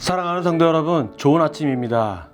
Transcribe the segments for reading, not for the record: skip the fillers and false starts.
사랑하는 성도 여러분, 좋은 아침입니다.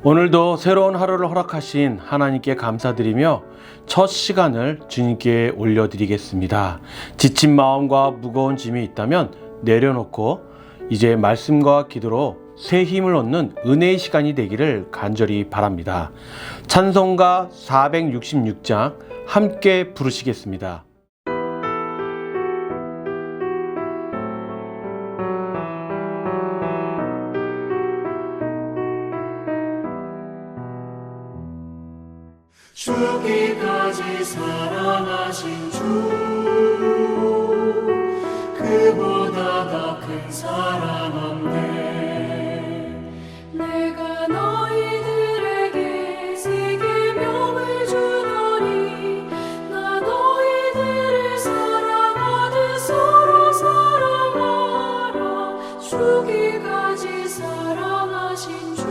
오늘도 새로운 하루를 허락하신 하나님께 감사드리며 첫 시간을 주님께 올려드리겠습니다. 지친 마음과 무거운 짐이 있다면 내려놓고 이제 말씀과 기도로 새 힘을 얻는 은혜의 시간이 되기를 간절히 바랍니다. 찬송가 466장 함께 부르시겠습니다. 죽기까지 사랑하신 주, 그보다 더 큰 사랑 없네. 내가 너희들에게 새 계명을 주노니, 나 너희들을 사랑하듯 서로 사랑하라. 죽기까지 사랑하신 주,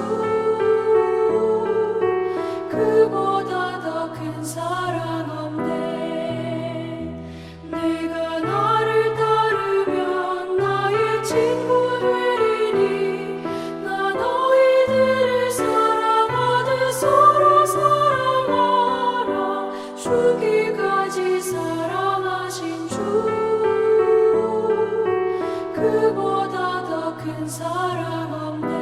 그보다 큰 사랑 없네. 내가 나를 따르면 나의 친구 되리니, 나 너희들을 사랑하듯 서로 사랑하라. 죽기까지 사랑하신 주, 그보다 더 큰 사랑 없네.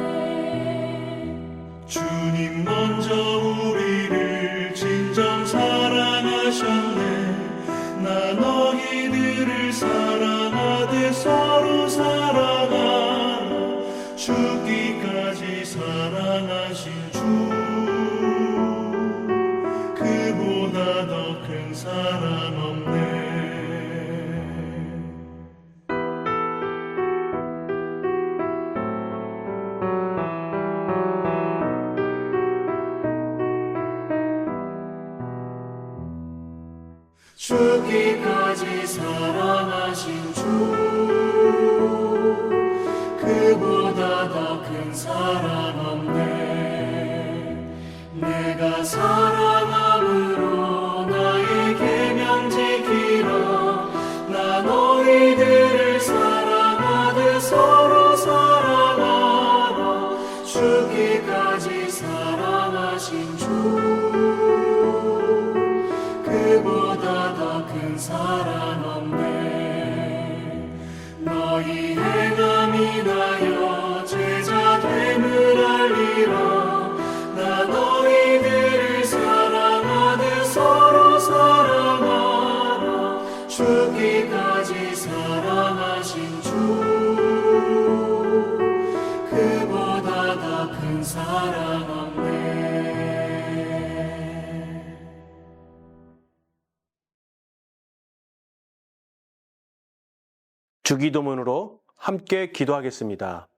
주님 먼저 우리를 진정 사랑하셨네. 나 너희들을 사랑하듯 서로 사랑하라. 죽기까지 사랑하신 주, 그보다 더 큰 사랑 없네. 죽기까지 사랑하신 주, 그보다 더 큰 사랑 없네. 내가 사랑함으로 나의 계명 지키라. 나 너희들을 사랑하듯 서로 사랑하라. 죽기까지 사랑하신 주, 그보다 더 큰 사랑 없네. 너희 행함이 나여 제자 됨을 알리라. 나 너희들을 사랑하듯 서로 사랑하라. 죽기까지 사랑하신 주, 그보다 더 큰 사랑 없네. 주기도문으로 함께 기도하겠습니다.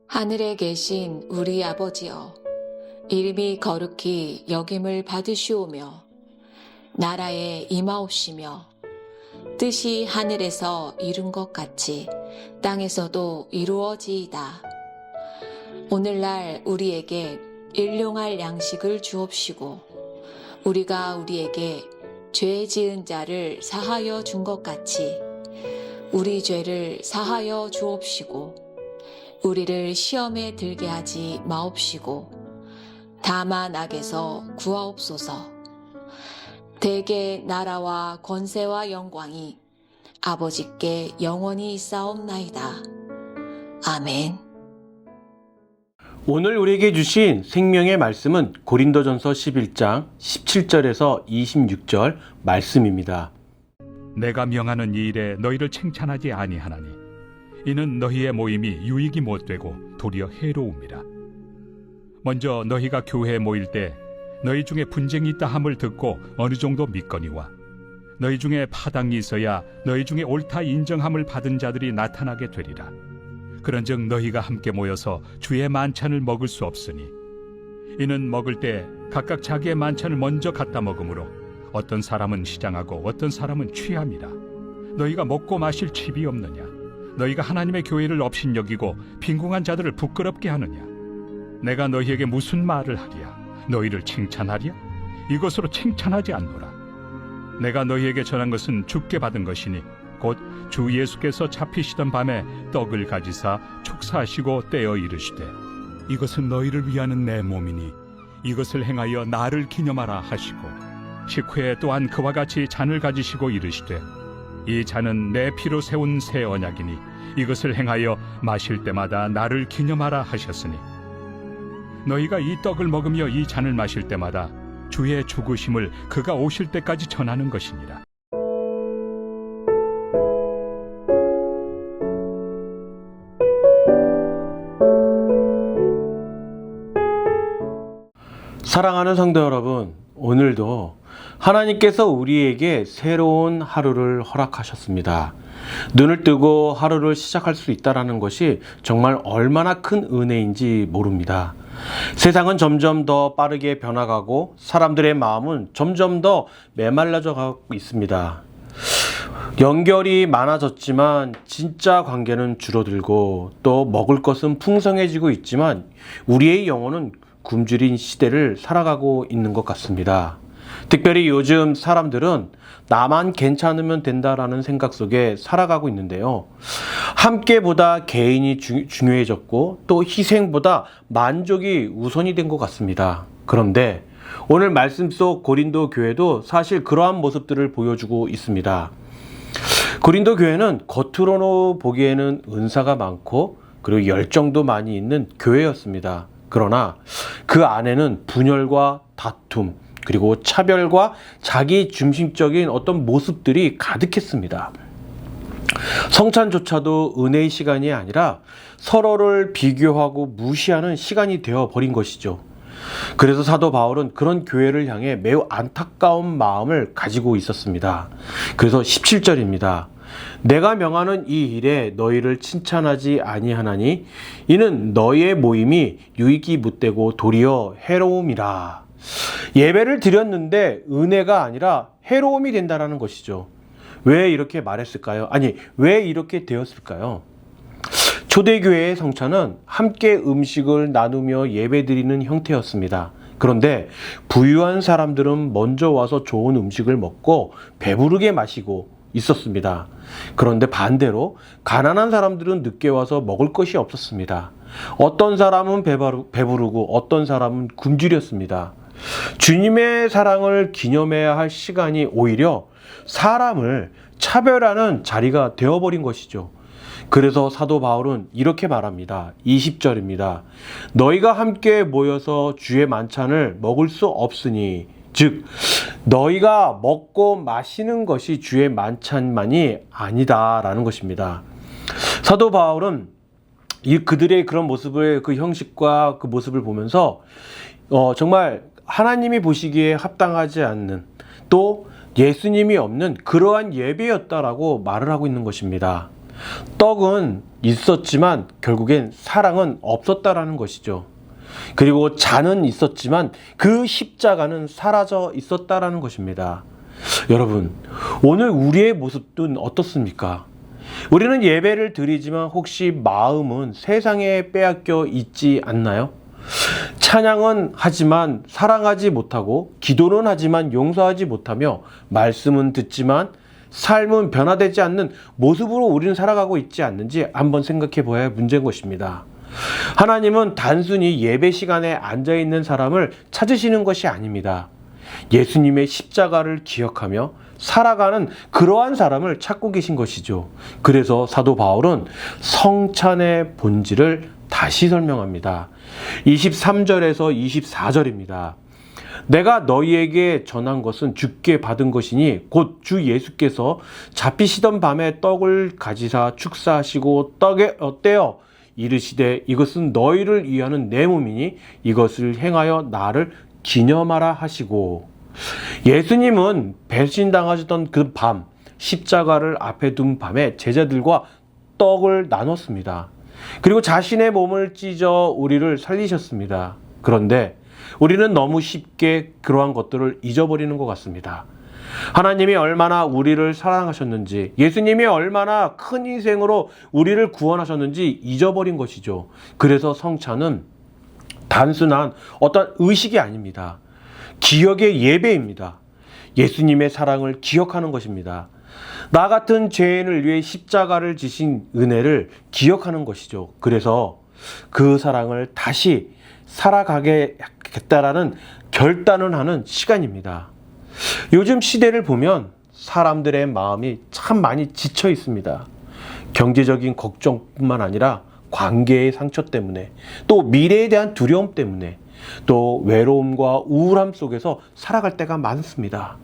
하늘에 계신 우리 아버지여, 이름이 거룩히 여김을 받으시오며 나라에 임하옵시며 뜻이 하늘에서 이룬 것 같이 땅에서도 이루어지이다. 오늘날 우리에게 일용할 양식을 주옵시고, 우리가 우리에게 죄 지은 자를 사하여 준 것 같이 우리 죄를 사하여 주옵시고, 우리를 시험에 들게 하지 마옵시고 다만 악에서 구하옵소서. 대개 나라와 권세와 영광이 아버지께 영원히 있사옵나이다. 아멘. 오늘 우리에게 주신 생명의 말씀은 고린도전서 11장 17절에서 26절 말씀입니다. 내가 명하는 이 일에 너희를 칭찬하지 아니하나니 이는 너희의 모임이 유익이 못되고 도리어 해로움이라. 먼저 너희가 교회에 모일 때 너희 중에 분쟁이 있다 함을 듣고 어느 정도 믿거니와, 너희 중에 파당이 있어야 너희 중에 옳다 인정함을 받은 자들이 나타나게 되리라. 그런즉 너희가 함께 모여서 주의 만찬을 먹을 수 없으니, 이는 먹을 때 각각 자기의 만찬을 먼저 갖다 먹으므로 어떤 사람은 시장하고 어떤 사람은 취함이라. 너희가 먹고 마실 칩이 없느냐? 너희가 하나님의 교회를 업신여기고 빈궁한 자들을 부끄럽게 하느냐? 내가 너희에게 무슨 말을 하랴? 너희를 칭찬하랴? 이것으로 칭찬하지 않노라. 내가 너희에게 전한 것은 주께 받은 것이니 곧 주 예수께서 잡히시던 밤에 떡을 가지사 축사하시고 떼어 이르시되 이것은 너희를 위하는 내 몸이니 이것을 행하여 나를 기념하라 하시고 식후에 또한 그와 같이 잔을 가지시고 이르시되 이 잔은 내 피로 세운 새 언약이니 이것을 행하여 마실 때마다 나를 기념하라 하셨으니 너희가 이 떡을 먹으며 이 잔을 마실 때마다 주의 죽으심을 그가 오실 때까지 전하는 것이니라. 사랑하는 성도 여러분, 오늘도 하나님께서 우리에게 새로운 하루를 허락하셨습니다. 눈을 뜨고 하루를 시작할 수 있다는 것이 정말 얼마나 큰 은혜인지 모릅니다. 세상은 점점 더 빠르게 변화가고 사람들의 마음은 점점 더 메말라져 가고 있습니다. 연결이 많아졌지만 진짜 관계는 줄어들고 또 먹을 것은 풍성해지고 있지만 우리의 영혼은 굶주린 시대를 살아가고 있는 것 같습니다. 특별히 요즘 사람들은 나만 괜찮으면 된다라는 생각 속에 살아가고 있는데요. 함께보다 개인이 중요해졌고 또 희생보다 만족이 우선이 된 것 같습니다. 그런데 오늘 말씀 속 고린도 교회도 사실 그러한 모습들을 보여주고 있습니다. 고린도 교회는 겉으로 보기에는 은사가 많고 그리고 열정도 많이 있는 교회였습니다. 그러나 그 안에는 분열과 다툼, 그리고 차별과 자기 중심적인 어떤 모습들이 가득했습니다. 성찬조차도 은혜의 시간이 아니라 서로를 비교하고 무시하는 시간이 되어버린 것이죠. 그래서 사도 바울은 그런 교회를 향해 매우 안타까운 마음을 가지고 있었습니다. 그래서 17절입니다. 내가 명하는 이 일에 너희를 칭찬하지 아니하나니 이는 너희의 모임이 유익이 못되고 도리어 해로움이라. 예배를 드렸는데 은혜가 아니라 해로움이 된다는 것이죠. 왜 이렇게 말했을까요? 아니, 왜 이렇게 되었을까요? 초대교회의 성찬은 함께 음식을 나누며 예배드리는 형태였습니다. 그런데 부유한 사람들은 먼저 와서 좋은 음식을 먹고 배부르게 마시고 있었습니다. 그런데 반대로 가난한 사람들은 늦게 와서 먹을 것이 없었습니다. 어떤 사람은 배부르고 어떤 사람은 굶주렸습니다. 주님의 사랑을 기념해야 할 시간이 오히려 사람을 차별하는 자리가 되어버린 것이죠. 그래서 사도 바울은 이렇게 말합니다. 20절입니다. 너희가 함께 모여서 주의 만찬을 먹을 수 없으니 즉 너희가 먹고 마시는 것이 주의 만찬만이 아니다라는 것입니다. 사도 바울은 그들의 그런 모습을, 그 형식과 그 모습을 보면서 정말 하나님이 보시기에 합당하지 않는, 또 예수님이 없는 그러한 예배였다라고 말을 하고 있는 것입니다. 떡은 있었지만 결국엔 사랑은 없었다라는 것이죠. 그리고 잔은 있었지만 그 십자가는 사라져 있었다라는 것입니다. 여러분, 오늘 우리의 모습은 어떻습니까? 우리는 예배를 드리지만 혹시 마음은 세상에 빼앗겨 있지 않나요? 찬양은 하지만 사랑하지 못하고, 기도는 하지만 용서하지 못하며, 말씀은 듣지만 삶은 변화되지 않는 모습으로 우리는 살아가고 있지 않는지 한번 생각해 보아야 할 문제인 것입니다. 하나님은 단순히 예배 시간에 앉아있는 사람을 찾으시는 것이 아닙니다. 예수님의 십자가를 기억하며 살아가는 그러한 사람을 찾고 계신 것이죠. 그래서 사도 바울은 성찬의 본질을 다시 설명합니다. 23절에서 24절입니다. 내가 너희에게 전한 것은 주께 받은 것이니 곧 주 예수께서 잡히시던 밤에 떡을 가지사 축사하시고 떡에 떼어 이르시되 이것은 너희를 위하는 내 몸이니 이것을 행하여 나를 기념하라 하시고, 예수님은 배신당하셨던 그 밤, 십자가를 앞에 둔 밤에 제자들과 떡을 나눴습니다. 그리고 자신의 몸을 찢어 우리를 살리셨습니다. 그런데 우리는 너무 쉽게 그러한 것들을 잊어버리는 것 같습니다. 하나님이 얼마나 우리를 사랑하셨는지, 예수님이 얼마나 큰 희생으로 우리를 구원하셨는지 잊어버린 것이죠. 그래서 성찬은 단순한 어떤 의식이 아닙니다. 기억의 예배입니다. 예수님의 사랑을 기억하는 것입니다. 나 같은 죄인을 위해 십자가를 지신 은혜를 기억하는 것이죠. 그래서 그 사랑을 다시 살아가겠다라는 결단을 하는 시간입니다. 요즘 시대를 보면 사람들의 마음이 참 많이 지쳐 있습니다. 경제적인 걱정뿐만 아니라 관계의 상처 때문에, 또 미래에 대한 두려움 때문에, 또 외로움과 우울함 속에서 살아갈 때가 많습니다.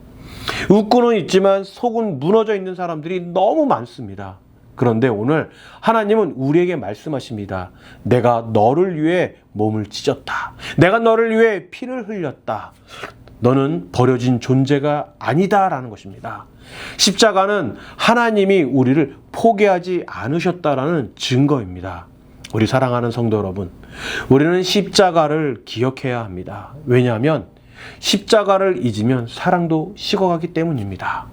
웃고는 있지만 속은 무너져 있는 사람들이 너무 많습니다. 그런데 오늘 하나님은 우리에게 말씀하십니다. 내가 너를 위해 몸을 찢었다. 내가 너를 위해 피를 흘렸다. 너는 버려진 존재가 아니다라는 것입니다. 십자가는 하나님이 우리를 포기하지 않으셨다라는 증거입니다. 우리 사랑하는 성도 여러분, 우리는 십자가를 기억해야 합니다. 왜냐하면 십자가를 잊으면 사랑도 식어가기 때문입니다.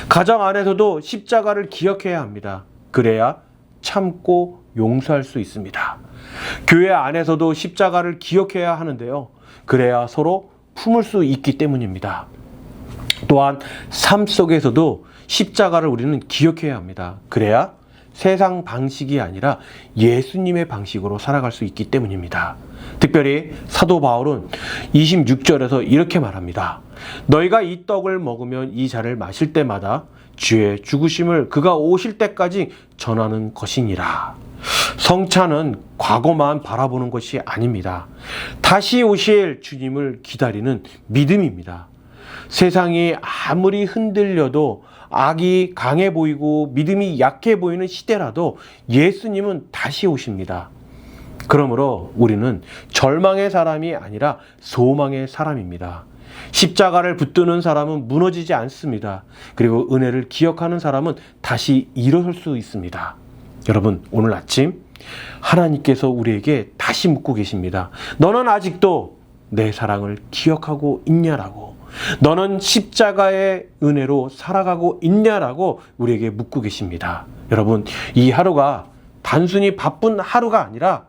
가정 안에서도 십자가를 기억해야 합니다. 그래야 참고 용서할 수 있습니다. 교회 안에서도 십자가를 기억해야 하는데요. 그래야 서로 품을 수 있기 때문입니다. 또한 삶 속에서도 십자가를 우리는 기억해야 합니다. 그래야 세상 방식이 아니라 예수님의 방식으로 살아갈 수 있기 때문입니다. 특별히 사도 바울은 26절에서 이렇게 말합니다. 너희가 이 떡을 먹으면 이 잔을 마실 때마다 주의 죽으심을 그가 오실 때까지 전하는 것이니라. 성찬은 과거만 바라보는 것이 아닙니다. 다시 오실 주님을 기다리는 믿음입니다. 세상이 아무리 흔들려도 악이 강해 보이고 믿음이 약해 보이는 시대라도 예수님은 다시 오십니다. 그러므로 우리는 절망의 사람이 아니라 소망의 사람입니다. 십자가를 붙드는 사람은 무너지지 않습니다. 그리고 은혜를 기억하는 사람은 다시 일어설 수 있습니다. 여러분, 오늘 아침 하나님께서 우리에게 다시 묻고 계십니다. 너는 아직도 내 사랑을 기억하고 있냐라고. 너는 십자가의 은혜로 살아가고 있냐라고 우리에게 묻고 계십니다. 여러분, 이 하루가 단순히 바쁜 하루가 아니라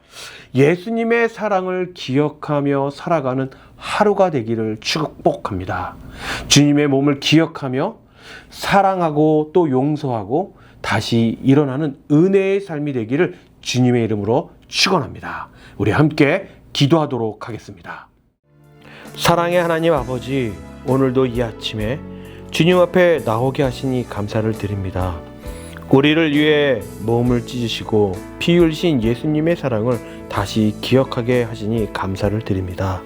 예수님의 사랑을 기억하며 살아가는 하루가 되기를 축복합니다. 주님의 몸을 기억하며 사랑하고 또 용서하고 다시 일어나는 은혜의 삶이 되기를 주님의 이름으로 축원합니다. 우리 함께 기도하도록 하겠습니다. 사랑의 하나님 아버지, 오늘도 이 아침에 주님 앞에 나오게 하시니 감사를 드립니다. 우리를 위해 몸을 찢으시고 피 흘리신 예수님의 사랑을 다시 기억하게 하시니 감사를 드립니다.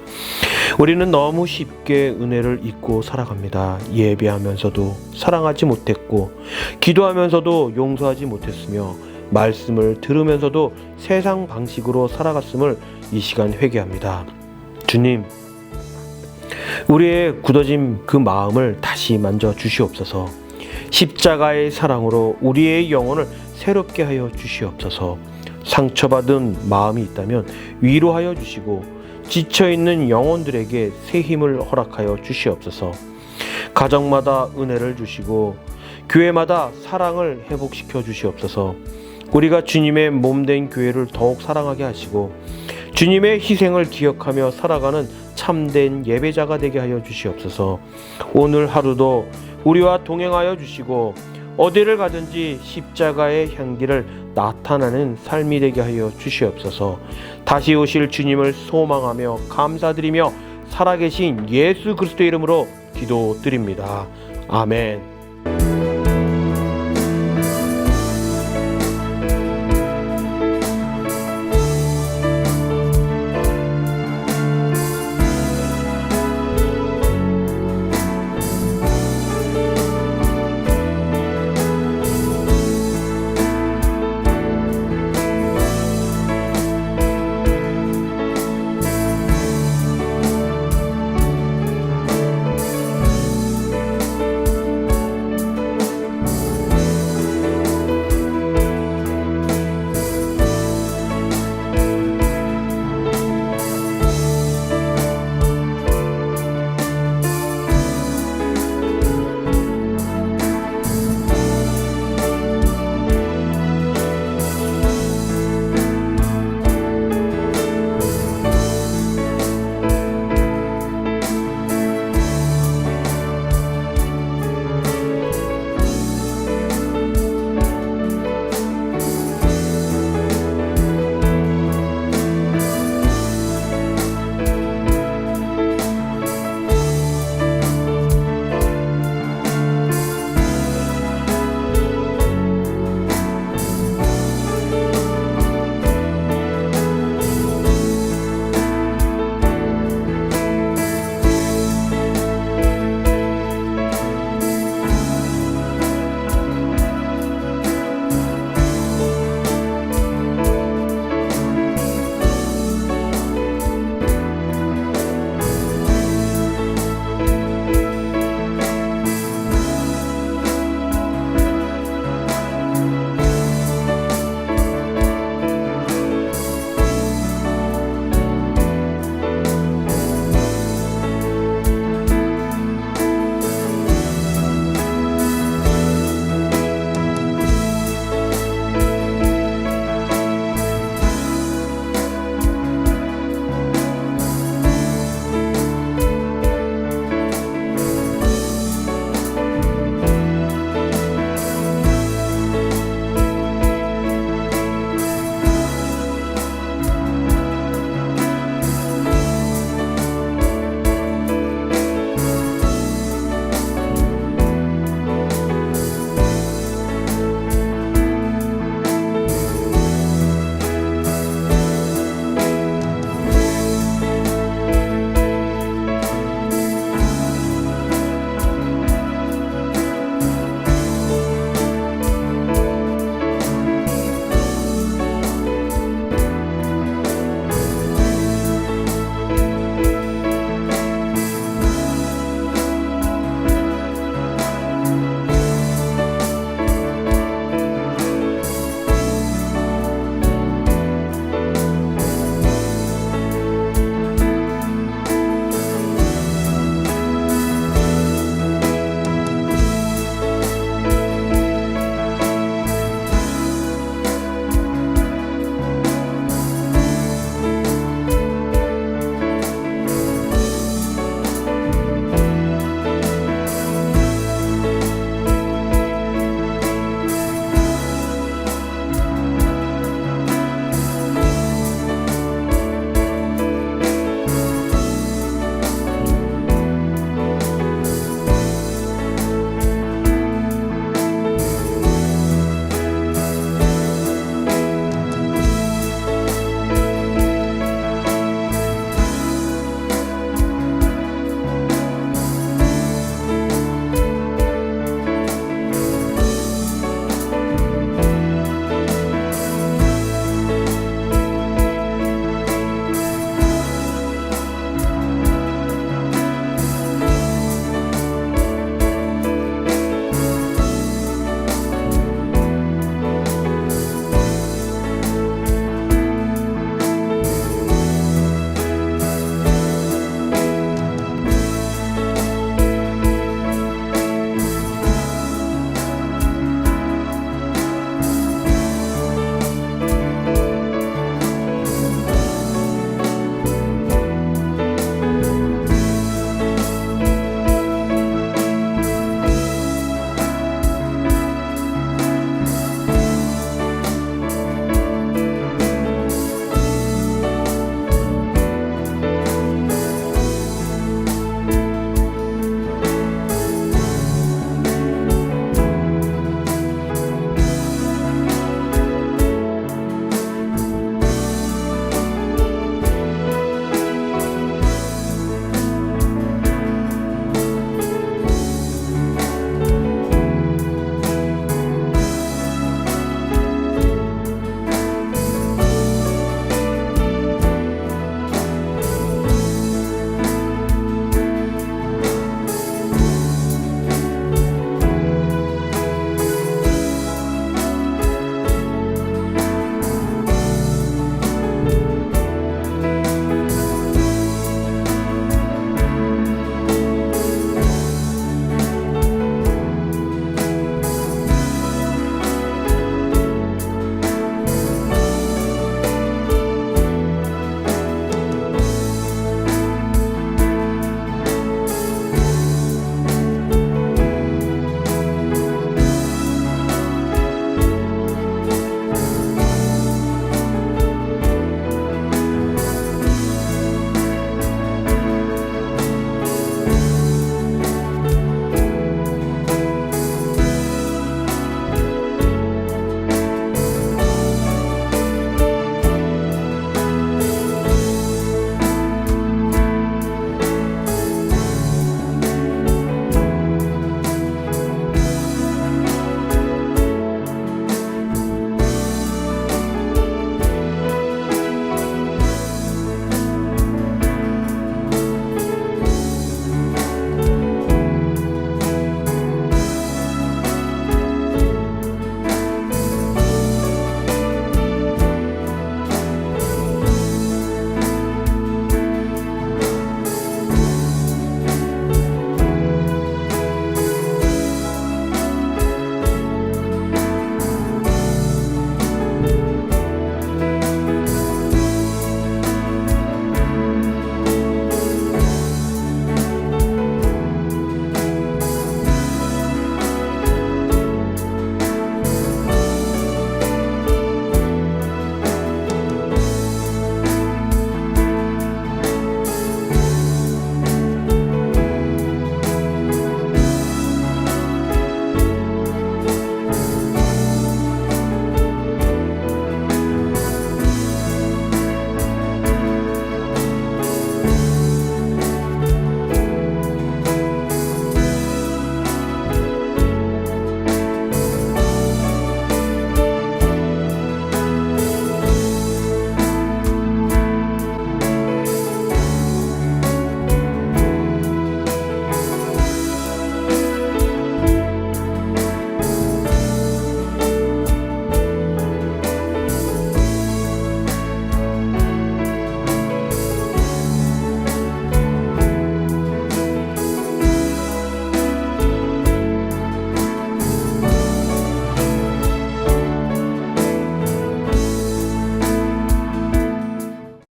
우리는 너무 쉽게 은혜를 잊고 살아갑니다. 예배하면서도 사랑하지 못했고, 기도하면서도 용서하지 못했으며, 말씀을 들으면서도 세상 방식으로 살아갔음을 이 시간 회개합니다. 주님, 우리의 굳어진 그 마음을 다시 만져 주시옵소서. 십자가의 사랑으로 우리의 영혼을 새롭게 하여 주시옵소서. 상처받은 마음이 있다면 위로하여 주시고, 지쳐있는 영혼들에게 새 힘을 허락하여 주시옵소서. 가정마다 은혜를 주시고 교회마다 사랑을 회복시켜 주시옵소서. 우리가 주님의 몸된 교회를 더욱 사랑하게 하시고 주님의 희생을 기억하며 살아가는 참된 예배자가 되게 하여 주시옵소서. 오늘 하루도 우리와 동행하여 주시고 어디를 가든지 십자가의 향기를 나타나는 삶이 되게 하여 주시옵소서. 다시 오실 주님을 소망하며 감사드리며 살아계신 예수 그리스도의 이름으로 기도드립니다. 아멘.